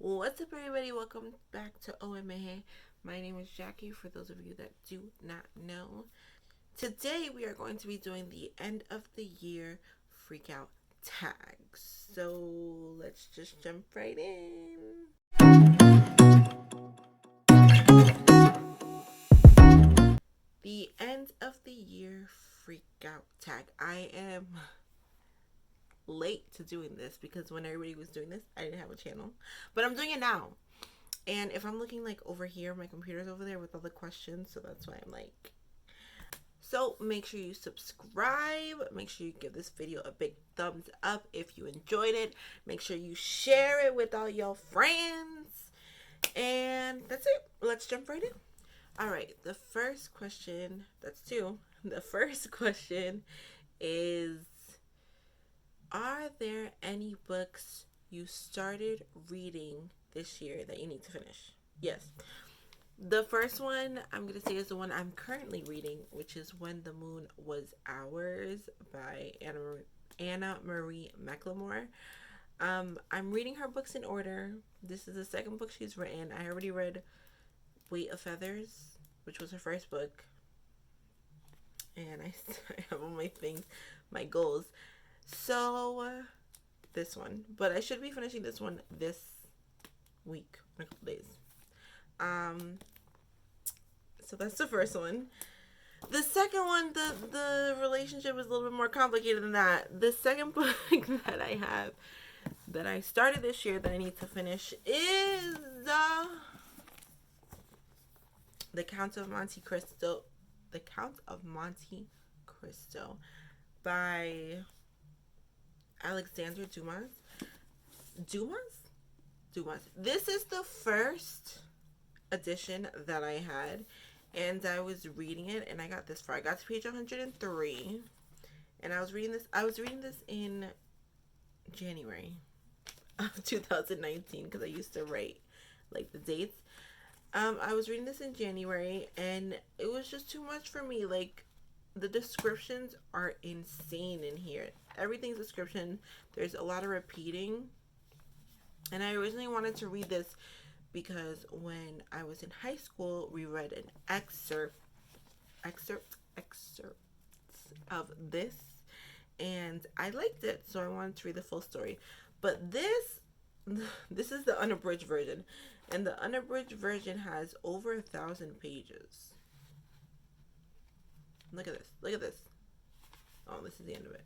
What's up, everybody? Welcome back to HOLAAA. My name is Jackie, for those of you that do not know. Today, we are going to be doing the end of the year freak out tags. So, let's just jump right in. The end of the year freak out tag. I am late to doing this because when everybody was doing this, I didn't have a channel. But I'm doing it now. And if I'm looking like over here, my computer's over there with all the questions, so that's why I'm like. So make sure you subscribe. Make sure you give this video a big thumbs up if you enjoyed it. Make sure you share it with all your friends. And that's it. Let's jump right in. All right. The first question, that's two. The first question is, are there any books you started reading this year that you need to finish? Yes. The first one I'm going to say is the one I'm currently reading, which is When the Moon Was Ours by Anna Marie McLemore. I'm reading her books in order. This is the second book she's written. I already read Weight of Feathers, which was her first book. And I have all my things, my goals. So, this one. But I should be finishing this one this week, in a couple days. So that's the first one. The second one, the relationship is a little bit more complicated than that. The second book that I have, that I started this year that I need to finish is The Count of Monte Cristo. The Count of Monte Cristo by Alexander Dumas. Dumas. This is the first edition that I had, and I was reading it, and I got this far. I got to page 103, and I was reading this in January of 2019 because I used to write like the dates. I was reading this in January, and it was just too much for me. Like, the descriptions are insane in here. Everything's description. There's a lot of repeating. And I originally wanted to read this because when I was in high school, we read an excerpt of this, and I liked it, so I wanted to read the full story. But this is the unabridged version, and the unabridged version has over 1,000 pages. Look at this. Oh, this is the end of it.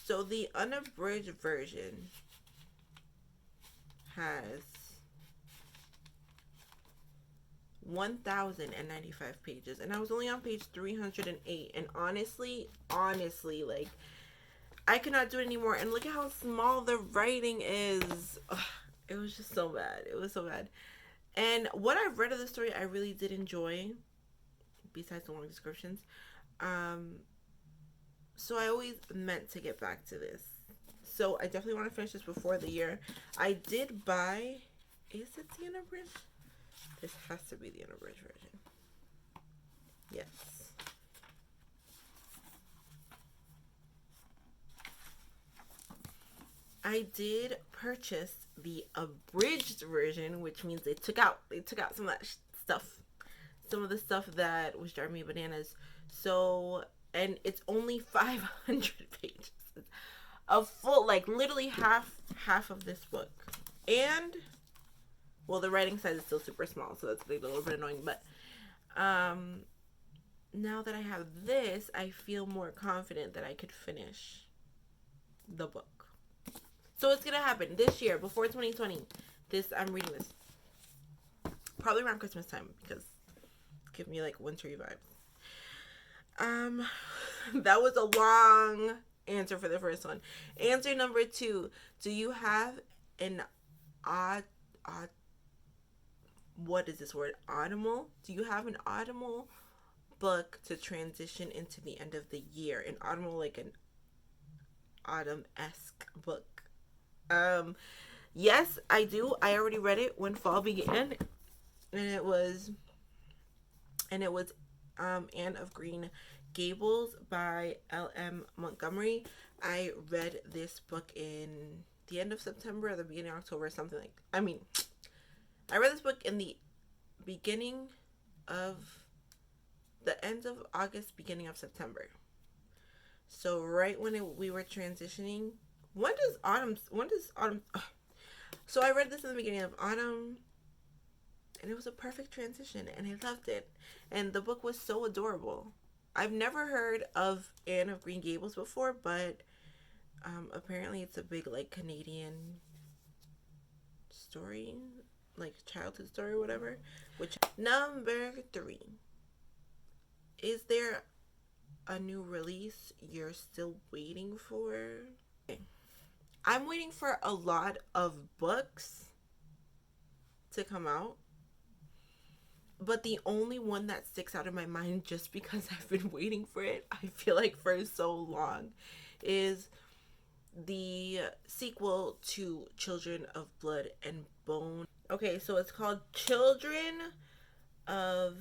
So the unabridged version has 1,095 pages, and I was only on page 308, and honestly, like, I could not do it anymore. And look at how small the writing is. Ugh, it was just so bad. It was so bad. And what I've read of the story, I really did enjoy, besides the long descriptions. So I always meant to get back to this. So I definitely want to finish this before the year. I did buy, is it the unabridged? This has to be the unabridged version. Yes. I did purchase the abridged version, which means they took out some of that stuff. Some of the stuff that was driving me bananas. So, and it's only 500 pages. A full, like, literally half of this book. And, well, the writing size is still super small, so that's a little bit annoying. But now that I have this, I feel more confident that I could finish the book. So it's gonna happen this year, before 2020. I'm reading this probably around Christmas time, because give me like wintry vibes. That was a long answer for the first one. Answer number 2: do you have an what is this word? Audible? Do you have an Audible book to transition into the end of the year? An Audible, like an autumn-esque book. Yes, I do. I already read it when fall began, and it was Anne of Green Gables by L.M. Montgomery. I read this book in the end of September or the beginning of October, something like, I read this book in the beginning of the end of August, beginning of September. So right when we were transitioning, when does autumn? So I read this in the beginning of autumn, and it was a perfect transition, and I loved it. And the book was so adorable. I've never heard of Anne of Green Gables before, but apparently it's a big like Canadian story, like childhood story or whatever. Which number 3, is there a new release you're still waiting for? Okay. I'm waiting for a lot of books to come out, but the only one that sticks out in my mind, just because I've been waiting for it, I feel like for so long, is the sequel to Children of Blood and Bone. Okay, so it's called of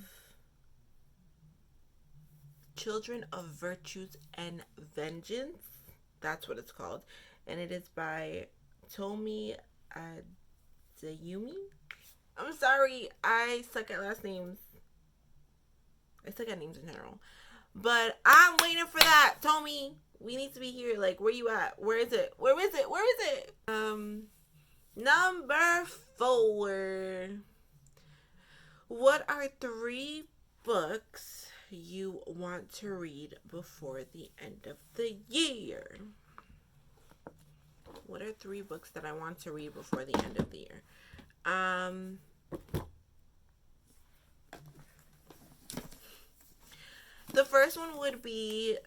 Children of Virtues and Vengeance. That's what it's called. And it is by Tomi Adeyemi. I'm sorry, I suck at last names. I suck at names in general. But I'm waiting for that. Tomi, we need to be here. Like, where you at? Where is it? Where is it? Where is it? Number 4. What are 3 books you want to read before the end of the year? What are 3 books that I want to read before the end of the year? The first one would be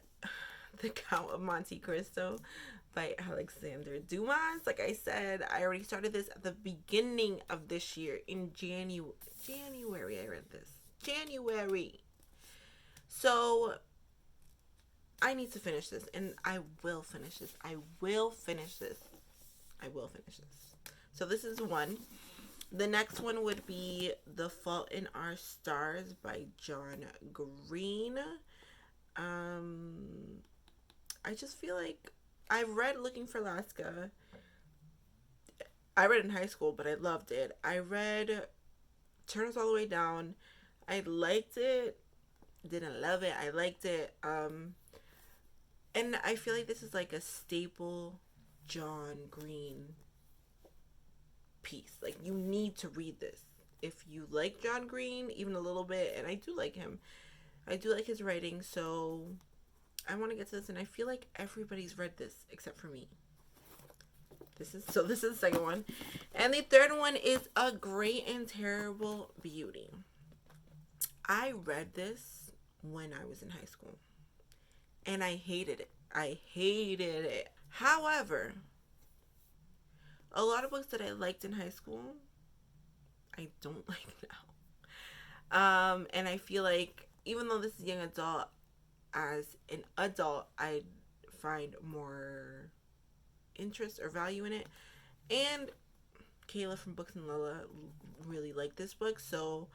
The Count of Monte Cristo by Alexander Dumas. Like I said, I already started this at the beginning of this year. In January I read this. January. So I need to finish this, and I will finish this. I will finish this. So this is one. The next one would be The Fault in Our Stars by John Green. I just feel like I've read Looking for Alaska. I read it in high school, but I loved it. I read Turn Us All the Way Down. I liked it. Didn't love it. I liked it. And I feel like this is like a staple John Green piece. Like, you need to read this if you like John Green even a little bit, and I do like him. I do like his writing, so I want to get to this, and I feel like everybody's read this except for me. This is the second one. And the third one is A Great and Terrible Beauty. I read this when I was in high school, and I hated it. However, a lot of books that I liked in high school, I don't like now. And I feel like even though this is young adult, as an adult, I find more interest or value in it. And Kayla from Books and Lola really liked this book, so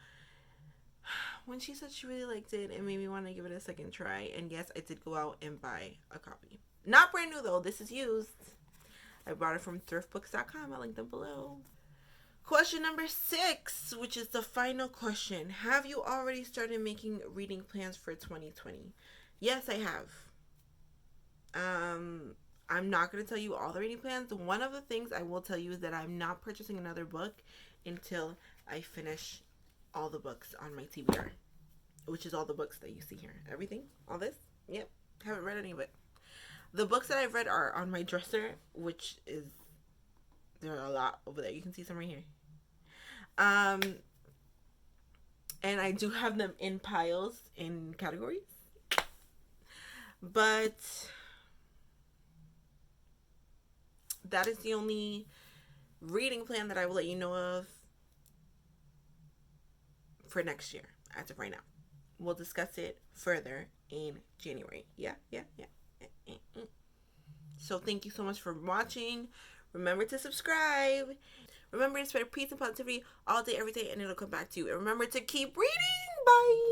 when she said she really liked it, it made me want to give it a second try. And yes, I did go out and buy a copy. Not brand new though, this is used. I bought it from thriftbooks.com. I'll link them below. Question number 6, which is the final question. Have you already started making reading plans for 2020? Yes, I have. I'm not going to tell you all the reading plans. One of the things I will tell you is that I'm not purchasing another book until I finish all the books on my TBR, which is all the books that you see here. Everything, all this. Yep, haven't read any of it. The books that I've read are on my dresser, which is, there are a lot over there. You can see some right here. And I do have them in piles, in categories. But that is the only reading plan that I will let you know of for next year, as of right now. We'll discuss it further in January. Yeah. So thank you so much for watching. Remember to subscribe. Remember to spread peace and positivity all day, every day, and it'll come back to you. And remember to keep reading. Bye.